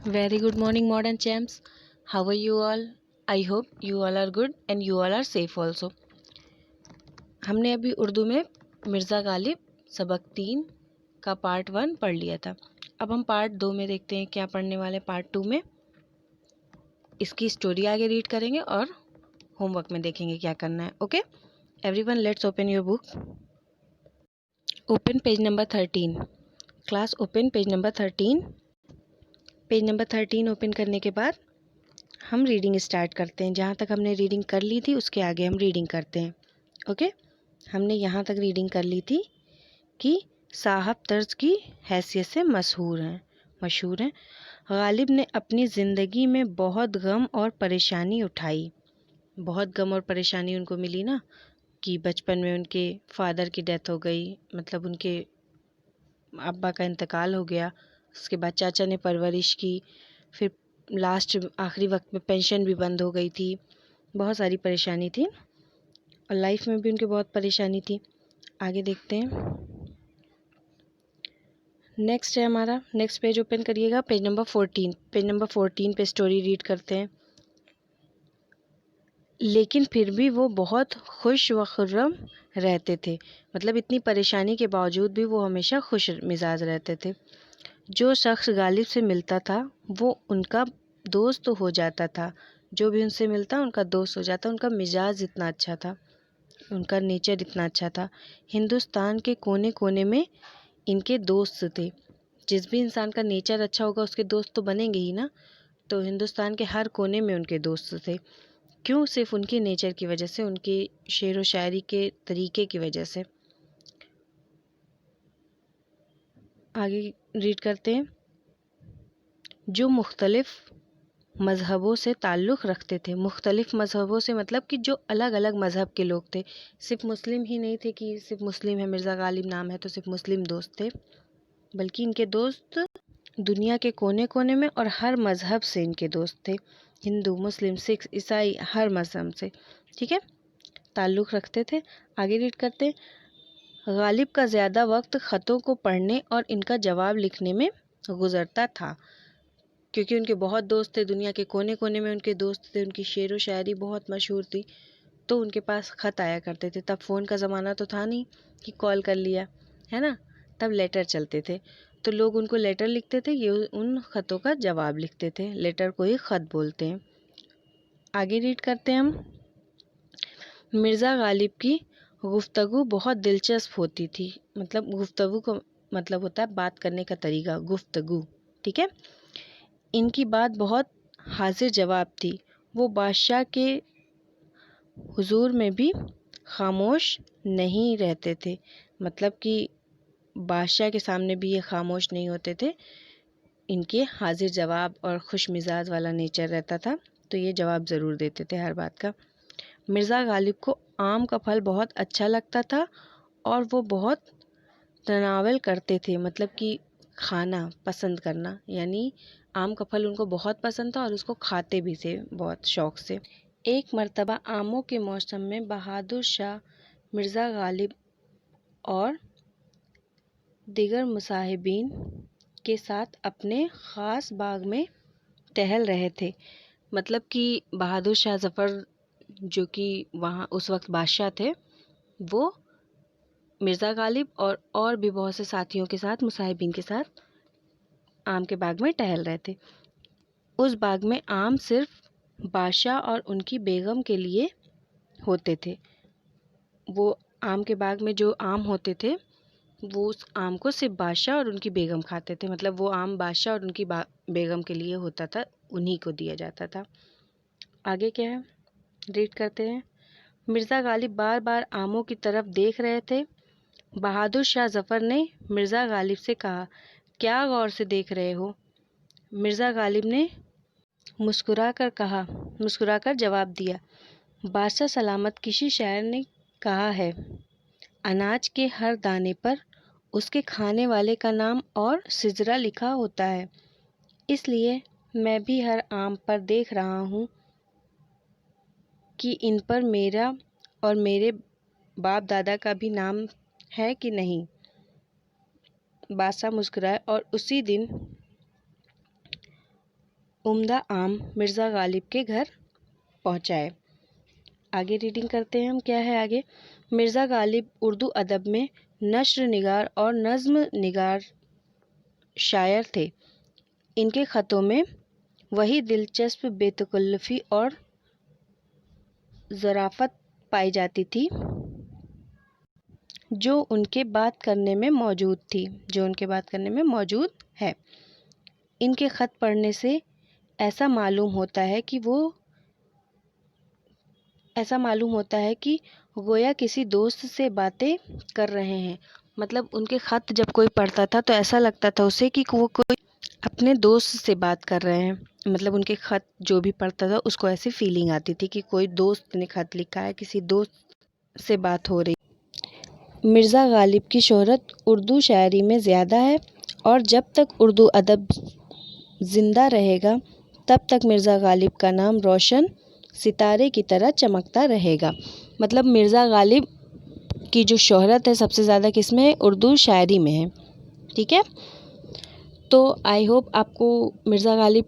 Very good morning, modern champs. How are you all? I hope you all are good and you all are safe also. हमने अभी उर्दू में मिर्ज़ा गालिब सबक 3 का part 1 पढ़ लिया था। अब हम पार्ट 2 में देखते हैं क्या पढ़ने वाले। पार्ट 2 में इसकी स्टोरी आगे रीड करेंगे और होमवर्क में देखेंगे क्या करना है। Okay everyone, let's open your book. Open page number 13। Class open page number 13। Page number 13 open करने के बाद हम रीडिंग स्टार्ट करते हैं। जहाँ तक हमने रीडिंग कर ली थी उसके आगे हम रीडिंग करते हैं। ओके, हमने यहाँ तक रीडिंग कर ली थी कि साहब तर्ज की हैसियत से मशहूर हैं। गालिब ने अपनी ज़िंदगी में बहुत गम और परेशानी उठाई। बहुत गम और परेशानी उनको मिली ना, कि बचपन में उनके फादर की डेथ हो गई, मतलब उनके अब्बा का इंतकाल हो गया। उसके बाद चाचा ने परवरिश की, फिर लास्ट आखिरी वक्त में पेंशन भी बंद हो गई थी। बहुत सारी परेशानी थी और लाइफ में भी उनके बहुत परेशानी थी। आगे देखते हैं। नेक्स्ट है हमारा, नेक्स्ट पेज ओपन करिएगा, पेज नंबर 14। पेज नंबर 14 पे स्टोरी रीड करते हैं। लेकिन फिर भी वो बहुत खुश व खुर्रम रहते थे। मतलब इतनी परेशानी के बावजूद भी वो हमेशा खुश मिजाज रहते थे। जो शख्स गालिब से मिलता था वो उनका दोस्त हो जाता था। जो भी उनसे मिलता उनका दोस्त हो जाता। उनका मिजाज इतना अच्छा था, उनका नेचर इतना अच्छा था। हिंदुस्तान के कोने कोने में इनके दोस्त थे। जिस भी इंसान का नेचर अच्छा होगा उसके दोस्त तो बनेंगे ही ना। तो हिंदुस्तान के हर कोने में उनके दोस्त थे। क्यों? सिर्फ उनके नेचर की वजह से, उनके शेर व शायरी के तरीके की वजह से। आगे रीड करते हैं। जो मुख्तलिफ मज़हबों से ताल्लुक़ रखते थे। मुख्तलिफ़ मज़हबों से मतलब कि जो अलग अलग मज़हब के लोग थे। सिर्फ मुस्लिम ही नहीं थे कि सिर्फ मुस्लिम है, मिर्ज़ा गालिब नाम है तो सिर्फ मुस्लिम दोस्त थे, बल्कि इनके दोस्त दुनिया के कोने कोने में और हर मज़हब से इनके दोस्त थे। हिंदू, मुस्लिम, सिख, ईसाई, हर मज़हब से, ठीक है, ताल्लुक़ रखते थे। आगे रीड करते हैं। गालिब का ज़्यादा वक्त ख़तों को पढ़ने और इनका जवाब लिखने में गुज़रता था, क्योंकि उनके बहुत दोस्त थे। दुनिया के कोने कोने में उनके दोस्त थे। उनकी शेर व शायरी बहुत मशहूर थी, तो उनके पास ख़त आया करते थे। तब फ़ोन का ज़माना तो था नहीं कि कॉल कर लिया, है ना। तब लेटर चलते थे, तो लोग उनको लेटर लिखते थे, ये उन ख़तों का जवाब लिखते थे। लेटर को ही ख़त बोलते हैं। आगे रीड करते हैं हम। मिर्ज़ा गालिब की गुफ्तगू बहुत दिलचस्प होती थी। मतलब गुफ्तगू का मतलब होता है बात करने का तरीका, गुफ्तगू, ठीक है। इनकी बात बहुत हाजिर जवाब थी। वो बादशाह के हुजूर में भी खामोश नहीं रहते थे। मतलब कि बादशाह के सामने भी ये खामोश नहीं होते थे। इनके हाजिर जवाब और खुश मिजाज वाला नेचर रहता था, तो ये जवाब ज़रूर देते थे हर बात का। मिर्ज़ा गालिब को आम का फल बहुत अच्छा लगता था और वो बहुत तनावल करते थे। मतलब कि खाना पसंद करना, यानी आम का फल उनको बहुत पसंद था और उसको खाते भी थे बहुत शौक़ से। एक मर्तबा आमों के मौसम में बहादुर शाह मिर्ज़ा गालिब और दीगर मुसाहिबीन के साथ अपने ख़ास बाग में टहल रहे थे। मतलब कि बहादुर शाह ज़फ़र जो कि वहाँ उस वक्त बादशाह थे, वो मिर्ज़ा गालिब और भी बहुत से साथियों के साथ, मुसाहिबीन के साथ आम के बाग में टहल रहे थे। उस बाग में आम सिर्फ बादशाह और उनकी बेगम के लिए होते थे। वो आम के बाग में जो आम होते थे वो उस आम को सिर्फ बादशाह और उनकी बेगम खाते थे। मतलब वो आम बादशाह और उनकी बेगम के लिए होता था, उन्हीं को दिया जाता था। आगे क्या है, रीड करते हैं। मिर्ज़ा गालिब बार बार आमों की तरफ देख रहे थे। बहादुर शाह ज़फ़र ने मिर्ज़ा गालिब से कहा, क्या गौर से देख रहे हो? मिर्ज़ा गालिब ने मुस्कुराकर जवाब दिया, बादशाह सलामत, किसी शायर ने कहा है, अनाज के हर दाने पर उसके खाने वाले का नाम और सिजरा लिखा होता है। इसलिए मैं भी हर आम पर देख रहा हूँ कि इन पर मेरा और मेरे बाप दादा का भी नाम है कि नहीं। बादशाह मुस्कुराए और उसी दिन उम्दा आम मिर्ज़ा गालिब के घर पहुँचाए। आगे रीडिंग करते हैं हम, क्या है आगे। मिर्ज़ा गालिब उर्दू अदब में नस्र निगार और नज़्म निगार शायर थे। इनके ख़तों में वही दिलचस्प बेतकल्लुफ़ी और ज़राफ़त पाई जाती थी जो उनके बात करने में मौजूद है। इनके ख़त पढ़ने से ऐसा मालूम होता है कि गोया किसी दोस्त से बातें कर रहे हैं। मतलब उनके ख़त जब कोई पढ़ता था तो ऐसा लगता था उसे कि वो कोई अपने दोस्त से बात कर रहे हैं। मतलब उनके ख़त जो भी पढ़ता था उसको ऐसी फीलिंग आती थी कि कोई दोस्त ने ख़त लिखा है, किसी दोस्त से बात हो रही। मिर्ज़ा गालिब की शोहरत उर्दू शायरी में ज़्यादा है और जब तक उर्दू अदब ज़िंदा रहेगा तब तक मिर्ज़ा गालिब का नाम रोशन सितारे की तरह चमकता रहेगा। मतलब मिर्ज़ा गालिब की जो शोहरत है सबसे ज़्यादा किस में है? उर्दू शायरी में है। ठीक है, तो आई होप आपको मिर्ज़ा गालिब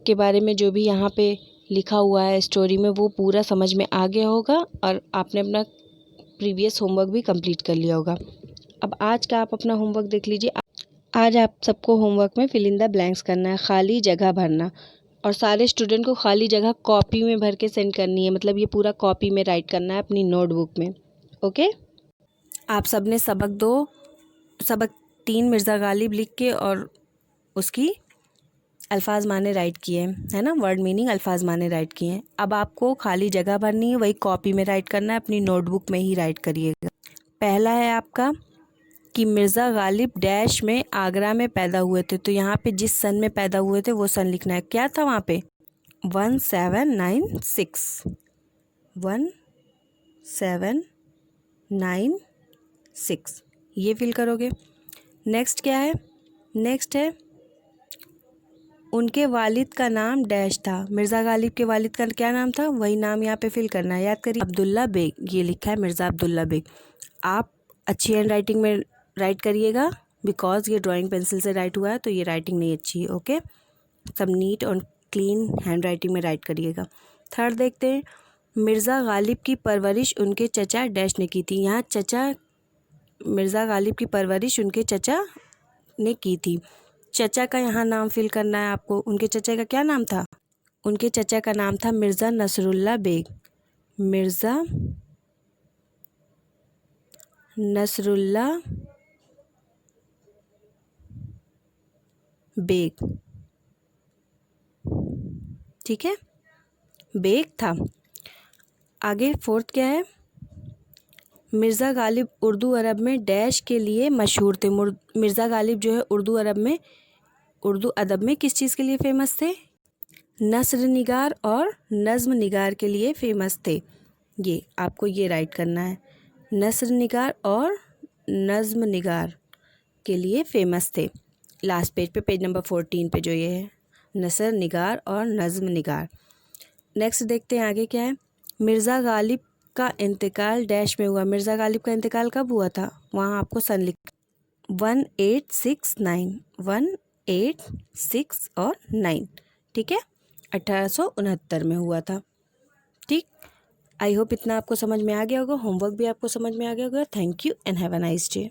के बारे में जो भी यहाँ पे लिखा हुआ है स्टोरी में वो पूरा समझ में आ गया होगा और आपने अपना प्रीवियस होमवर्क भी कंप्लीट कर लिया होगा। अब आज का आप अपना होमवर्क देख लीजिए। आज आप सबको होमवर्क में फिल इन द ब्लैंक्स करना है, खाली जगह भरना, और सारे स्टूडेंट को खाली जगह कॉपी में भर के सेंड करनी है। मतलब ये पूरा कॉपी में राइट करना है अपनी नोटबुक में। ओके, आप सब ने सबक 3 मिर्ज़ा गालिब लिख के और उसकी अल्फाज माने राइट किए हैं, है ना, वर्ड मीनिंग अल्फाज माने राइट किए हैं। अब आपको खाली जगह भरनी है, वही कॉपी में राइट करना है, अपनी नोटबुक में ही राइट करिएगा। पहला है आपका कि मिर्ज़ा गालिब डैश में आगरा में पैदा हुए थे। तो यहाँ पे जिस सन में पैदा हुए थे वो सन लिखना है। क्या था वहाँ पे? 1796 1796 ये फिल करोगे। नेक्स्ट क्या है? नेक्स्ट है उनके वालिद का नाम डैश था। मिर्ज़ा गालिब के वालिद का क्या नाम था? वही नाम यहाँ पे फिल करना है। याद करिए, अब्दुल्ला बेग, ये लिखा है मिर्ज़ा अब्दुल्ला बेग। आप अच्छी हैंड राइटिंग में राइट करिएगा बिकॉज ये ड्राइंग पेंसिल से राइट हुआ है तो ये राइटिंग नहीं अच्छी है। ओके, सब नीट और क्लीन हैंड राइटिंग में राइट करिएगा। थर्ड देखते हैं, मिर्ज़ा गालिब की परवरिश उनके चचा डैश ने की थी। यहाँ चचा, मिर्ज़ा गालिब की परवरिश उनके चचा ने की थी। चचा का यहाँ नाम फिल करना है आपको। उनके चचा का क्या नाम था? उनके चचा का नाम था मिर्ज़ा नसरुल्ला बेग। मिर्ज़ा नसरुल्ला बेग, ठीक है, बेग था। आगे फोर्थ क्या है? मिर्ज़ा गालिब उर्दू अरब में डैश के लिए मशहूर थे। मिर्ज़ा गालिब जो है उर्दू अदब में किस चीज़ के लिए फ़ेमस थे? नस्र निगार और नज़्म निगार के लिए फ़ेमस थे। ये आपको ये राइट करना है, नस्र निगार और नज़्म निगार के लिए फ़ेमस थे। लास्ट पेज पे, पेज नंबर 14 पे जो ये है, नस्र निगार और नज़्म निगार। नेक्स्ट देखते हैं आगे क्या है। मिर्ज़ा गालिब का इंतकाल डैश में हुआ। मिर्ज़ा गालिब का इंतकाल कब हुआ था? वहाँ आपको सन लिख 1869 1869 और 9, ठीक है, 1869 में हुआ था। ठीक, आई होप इतना आपको समझ में आ गया होगा। होमवर्क भी आपको समझ में आ गया होगा। Thank you and have a nice day.